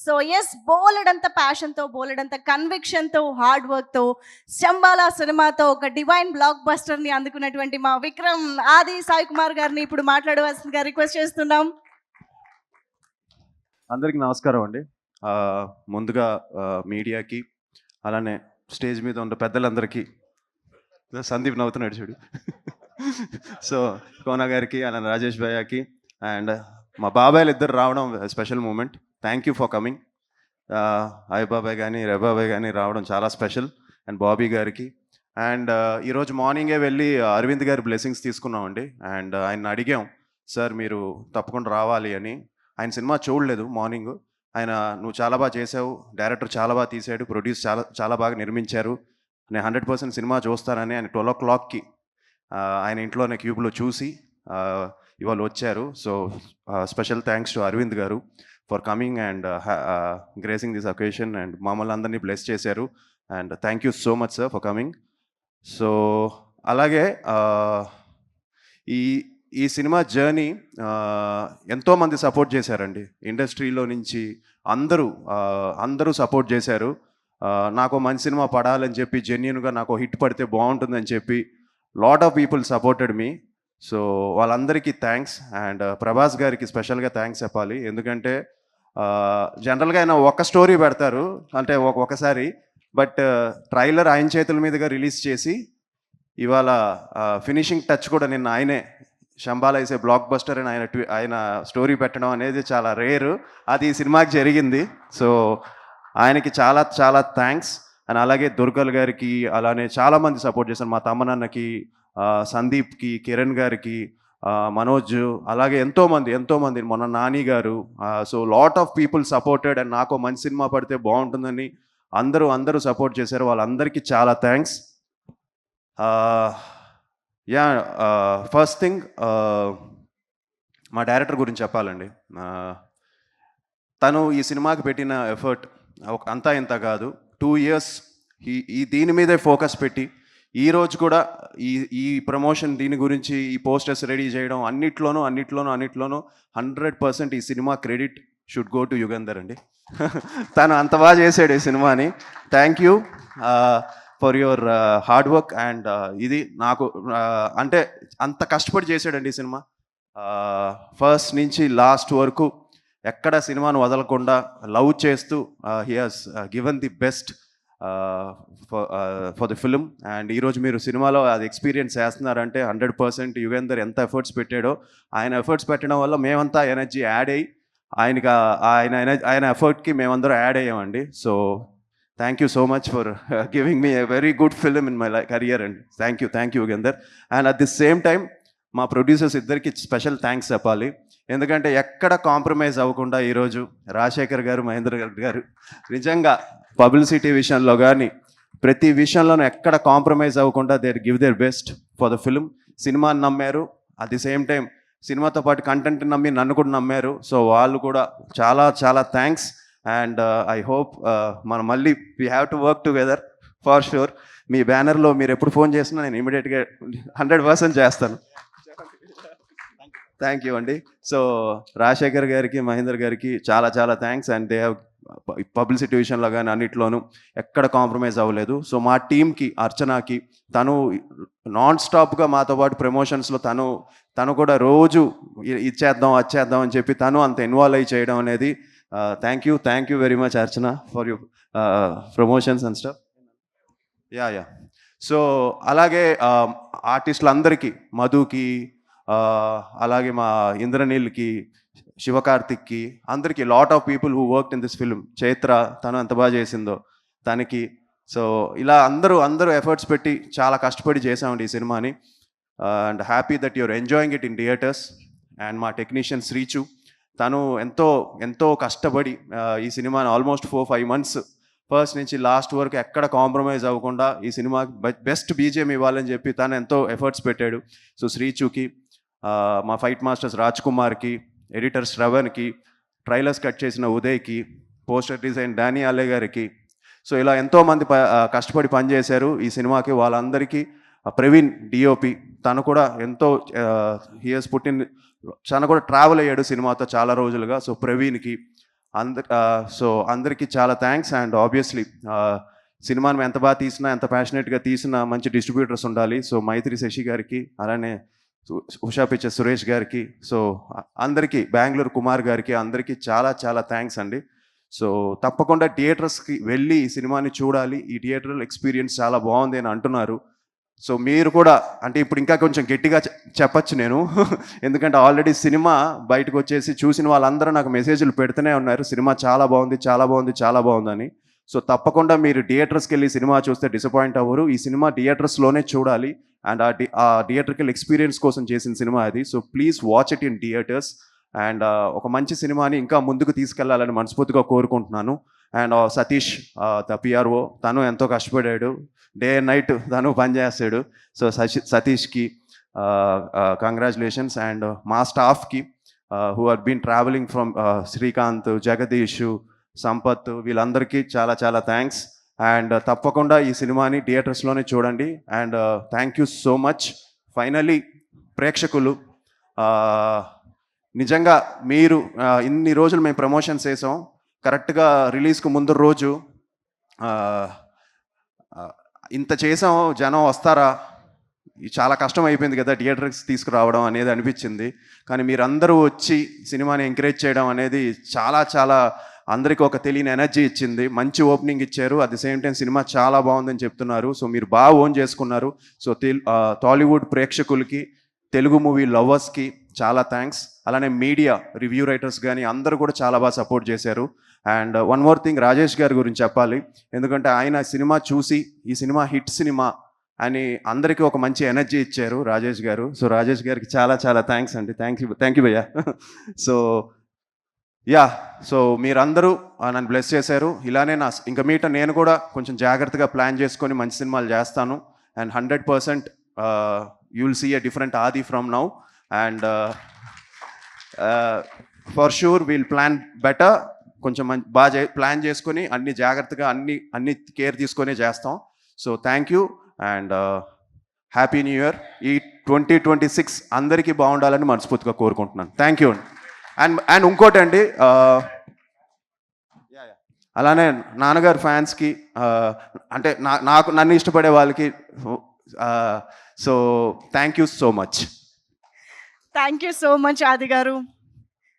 So yes, బోలెడంత ప్యాషన్తో, బోలెడంత కన్విక్షన్తో, hard వర్క్తో శంబాలా సినిమాతో ఒక డివైన్ బ్లాక్ బస్టర్ని అందుకున్నటువంటి మా విక్రమ్ ఆది సాయి కుమార్ గారిని ఇప్పుడు మాట్లాడవలసిందిగా రిక్వెస్ట్ చేస్తున్నాం. అందరికీ నమస్కారం అండి. ముందుగా మీడియాకి, అలానే స్టేజ్ మీద ఉన్న పెద్దలందరికీ, సందీప్ నవ్వుతున్నాడు చూడు, సో కోనా గారికి, అలానే రాజేష్ భయ్యాకి, అండ్ మా బాబాయ్లు ఇద్దరు రావడం special moment. Thank you for coming. అయ్య బాబాయ్ కానీ బాబాయ్ కానీ రావడం చాలా స్పెషల్. అండ్ బాబీ గారికి. అండ్ ఈరోజు మార్నింగే వెళ్ళి అరవింద్ గారి బ్లెస్సింగ్స్ తీసుకున్నామండి. అండ్ ఆయన అడిగాం, సార్ మీరు తప్పకుండా రావాలి అని. ఆయన సినిమా చూడలేదు మార్నింగ్. ఆయన నువ్వు చాలా బాగా చేసావు, డైరెక్టర్ చాలా బాగా తీసాడు, ప్రొడ్యూస్ చాలా చాలా బాగా నిర్మించారు, నేను 100% సినిమా చూస్తానని ఆయన 12 o'clockకి ఆయన ఇంట్లోనే క్యూబ్లో చూసి ఇవాళ వచ్చారు. So special thanks to Aravind గారు for coming and gracing this occasion and మమ్మల్ని అందరినీ బ్లెస్ చేశారు. And thank you so much sir for coming. So అలాగే ఈ సినిమా జర్నీ ఎంతోమంది సపోర్ట్ చేశారండి. ఇండస్ట్రీలో నుంచి అందరూ సపోర్ట్ చేశారు. నాకు మంచి సినిమా పడాలని చెప్పి, జెన్యున్గా నాకు హిట్ పడితే బాగుంటుందని చెప్పి lot of people supported me. So వాళ్ళందరికీ థ్యాంక్స్. అండ్ ప్రభాస్ గారికి స్పెషల్గా థ్యాంక్స్ చెప్పాలి. ఎందుకంటే జనరల్గా ఆయన ఒక స్టోరీ పెడతారు అంటే ఒకసారి, బట్ ట్రైలర్ ఆయన చేతుల మీదుగా రిలీజ్ చేసి ఇవాళ ఫినిషింగ్ టచ్ కూడా నిన్న ఆయనే, Shambala is a blockbuster అని ఆయన స్టోరీ పెట్టడం అనేది చాలా రేరు. అది ఈ సినిమాకి జరిగింది. సో ఆయనకి చాలా చాలా థ్యాంక్స్. అండ్ అలాగే దుర్గల్ గారికి, అలానే చాలామంది సపోర్ట్ చేశారు. మా తమ్మనాన్నకి, సందీప్కి, కిరణ్ గారికి, మనోజ్, అలాగే ఎంతోమంది మొన్న నాని గారు. So lot of people supported. And నాకు మంచి సినిమా పడితే బాగుంటుందని అందరూ సపోర్ట్ చేశారు. వాళ్ళందరికీ చాలా థ్యాంక్స్. యా, ఫస్ట్ థింగ్ మా డైరెక్టర్ గురించి చెప్పాలండి. తను ఈ సినిమాకి పెట్టిన ఎఫర్ట్ అంతా ఇంత కాదు. 2 years దీని మీదే ఫోకస్ పెట్టి ఈరోజు కూడా ఈ ప్రమోషన్, దీని గురించి ఈ పోస్టర్స్ రెడీ చేయడం, అన్నిట్లోనూ 100% ఈ cinema credit should go to Yugandhar అండి. తను అంత బాగా చేశాడు ఈ సినిమాని. Thank you for your hard work. And ఇది నాకు అంటే అంత కష్టపడి చేశాడండి ఈ సినిమా. ఫస్ట్ నుంచి లాస్ట్ వరకు ఎక్కడ సినిమాను వదలకుండా లవ్ చేస్తూ he has given the best for the film. And ఈరోజు మీరు సినిమాలో అది ఎక్స్పీరియన్స్ చేస్తున్నారంటే 100% యుగేందర్ ఎంత ఎఫర్ట్స్ పెట్టాడో, ఆయన ఎఫర్ట్స్ పెట్టడం వల్ల మేమంతా ఎనర్జీ యాడ్ అయ్యి ఆయన ఎఫర్ట్కి మేమందరం యాడ్ అయ్యామండి. So thank you so much for giving me a very good film in my career అండి. Thank you Yugender. And at the same time మా ప్రొడ్యూసర్స్ ఇద్దరికి స్పెషల్ థ్యాంక్స్ చెప్పాలి. ఎందుకంటే ఎక్కడ కాంప్రమైజ్ అవ్వకుండా ఈరోజు రాజశేఖర్ గారు, మహేంద్ర గారు నిజంగా పబ్లిసిటీ విషయంలో కానీ ప్రతి విషయంలోనూ ఎక్కడ కాంప్రమైజ్ అవ్వకుండా they give their best for the film. సినిమాని నమ్మారు, అట్ ది సేమ్ టైం సినిమాతో పాటు కంటెంట్ నమ్మి నన్ను కూడా నమ్మారు. సో వాళ్ళు కూడా చాలా చాలా థ్యాంక్స్. అండ్ ఐ హోప్ మనం మళ్ళీ we have to work together for sure. మీ బ్యానర్లో మీరు ఎప్పుడు ఫోన్ చేసినా నేను ఇమీడియట్గా 100% చేస్తాను. థ్యాంక్ యూ అండి. సో రాజశేఖర్ గారికి, మహేందర్ గారికి చాలా చాలా thanks. And they have publicity విషయంలో కానీ అన్నిట్లోనూ ఎక్కడ కాంప్రమైజ్ అవ్వలేదు. సో మా టీంకి, అర్చనాకి, తను నాన్ స్టాప్గా మాతో పాటు ప్రమోషన్స్లో తను కూడా రోజు ఇచ్చేద్దాం వచ్చేద్దాం అని చెప్పి తను అంత ఇన్వాల్వ్ అయ్యి చేయడం అనేది thank you very much Archana for you promotions and stuff. Yeah. So అలాగే ఆర్టిస్టులందరికీ, మధుకి, అలాగే మా ఇంద్రనీల్కి, శివకార్తిక్కి, అందరికీ lot of people who worked in this film. Chaitra, తను ఎంత బాగా చేసిందో తనకి. సో ఇలా అందరూ ఎఫర్ట్స్ పెట్టి చాలా కష్టపడి చేసామండి ఈ సినిమాని. And happy that your enjoying it in theatres. And మా టెక్నీషియన్ శ్రీచు, తను ఎంతో కష్టపడి ఈ సినిమాని ఆల్మోస్ట్ 4-5 months ఫస్ట్ నుంచి లాస్ట్ వరకు ఎక్కడ కాంప్రమైజ్ అవ్వకుండా ఈ సినిమాకి బెస్ట్ బీజిఎం ఇవ్వాలని చెప్పి తను ఎంతో ఎఫర్ట్స్ పెట్టాడు. సో శ్రీచుకి, మా ఫైట్ మాస్టర్స్ రాజ్ కుమార్కి, ఎడిటర్ శ్రవణ్కి, ట్రైలర్స్ కట్ చేసిన ఉదయ్కి, పోస్టర్ డిజైన్ డానీ అలే గారికి. సో ఇలా ఎంతోమంది కష్టపడి పనిచేశారు ఈ సినిమాకి. వాళ్ళందరికీ ప్రవీణ్ డిఓపి, తను కూడా ఎంతో తను కూడా ట్రావెల్ అయ్యాడు సినిమాతో చాలా రోజులుగా. సో ప్రవీణ్కి, సో అందరికీ చాలా థ్యాంక్స్. అండ్ ఆబ్వియస్లీ సినిమాని ఎంత బాగా తీసినా, ఎంత ప్యాషనెట్గా తీసినా మంచి డిస్ట్రిబ్యూటర్స్ ఉండాలి. సో మైత్రి శశి గారికి, అలానే ఉషా పిక్చర్స్ సురేష్ గారికి, సో అందరికీ, బెంగళూరు కుమార్ గారికి, అందరికీ చాలా చాలా థ్యాంక్స్ అండి. సో తప్పకుండా థియేటర్స్కి వెళ్ళి ఈ సినిమాని చూడాలి. ఈ థియేటర్ ఎక్స్పీరియన్స్ చాలా బాగుంది అని అంటున్నారు. సో మీరు కూడా, అంటే ఇప్పుడు ఇంకా కొంచెం గట్టిగా చెప్పచ్చు నేను ఎందుకంటే ఆల్రెడీ సినిమా బయటకు వచ్చేసి చూసిన వాళ్ళందరూ నాకు మెసేజ్లు పెడుతూనే ఉన్నారు, సినిమా చాలా బాగుంది, చాలా బాగుంది, చాలా బాగుందని. సో తప్పకుండా మీరు థియేటర్స్కి వెళ్ళి సినిమా చూస్తే డిసప్పాయింట్ అవ్వరు. ఈ సినిమా థియేటర్స్లోనే చూడాలి. అండ్ ఆ థియేటర్కి ఎక్స్పీరియన్స్ కోసం చేసిన సినిమా అది. So please watch it in theatres. And ఒక మంచి సినిమాని ఇంకా ముందుకు తీసుకెళ్లాలని మనస్ఫూర్తిగా కోరుకుంటున్నాను. అండ్ సతీష్ ద పిఆర్ఓ, తను ఎంతో కష్టపడాడు, డే అండ్ నైట్ తను పనిచేస్తాడు. So సతీష్కి congratulations. అండ్ మా స్టాఫ్కి who are been travelling from Srikanth, Jagadish, Sampath, వీళ్ళందరికీ చాలా చాలా థ్యాంక్స్. అండ్ తప్పకుండా ఈ సినిమాని థియేటర్స్లోనే చూడండి. And thank you so much. Finally ప్రేక్షకులు, నిజంగా మీరు ఇన్ని రోజులు మేము ప్రమోషన్స్ చేసాం, కరెక్ట్గా రిలీజ్కు ముందు రోజు ఇంత చేసాం, జనం వస్తారా, చాలా కష్టం అయిపోయింది కదా థియేటర్స్ తీసుకురావడం అనేది అనిపించింది. కానీ మీరందరూ వచ్చి సినిమాని ఎంకరేజ్ చేయడం అనేది చాలా చాలా అందరికీ ఒక తెలియని ఎనర్జీ ఇచ్చింది. మంచి ఓపెనింగ్ ఇచ్చారు, at the same time cinema చాలా బాగుందని చెప్తున్నారు. సో మీరు బాగా ఓన్ చేసుకున్నారు. సో టాలీవుడ్ ప్రేక్షకులకి, తెలుగు మూవీ లవర్స్కి చాలా థ్యాంక్స్. అలానే మీడియా, రివ్యూ రైటర్స్ కానీ అందరూ కూడా చాలా బాగా సపోర్ట్ చేశారు. And one more thing, Rajesh గారి గురించి చెప్పాలి. ఎందుకంటే ఆయన సినిమా చూసి ఈ సినిమా హిట్ సినిమా అని అందరికీ ఒక మంచి ఎనర్జీ ఇచ్చారు రాజేష్ గారు. సో రాజేష్ గారికి చాలా చాలా థ్యాంక్స్ అండి. థ్యాంక్ యూ భయ్యా. సో యా, సో మీరందరూ నన్ను బ్లెస్ చేశారు. ఇలానే ఇంకా మీట నేను కూడా కొంచెం జాగ్రత్తగా ప్లాన్ చేసుకొని మంచి సినిమాలు చేస్తాను. And 100% you will see a different Aadi from now. And for sure we'll plan better. కొంచెం బాగా ప్లాన్ చేసుకొని అన్ని జాగ్రత్తగా అన్ని కేర్ తీసుకొని చేస్తాం. So thank you and happy new year. ఈ 2026 అందరికీ బాగుండాలని మనస్ఫూర్తిగా కోరుకుంటున్నాను. Thank you. అండ్ ఇంకోటి అండి, అలానే నాన్నగారు ఫ్యాన్స్కి, అంటే నన్ను ఇష్టపడే వాళ్ళకి, so thank you so much. Thank you so much ఆది గారు.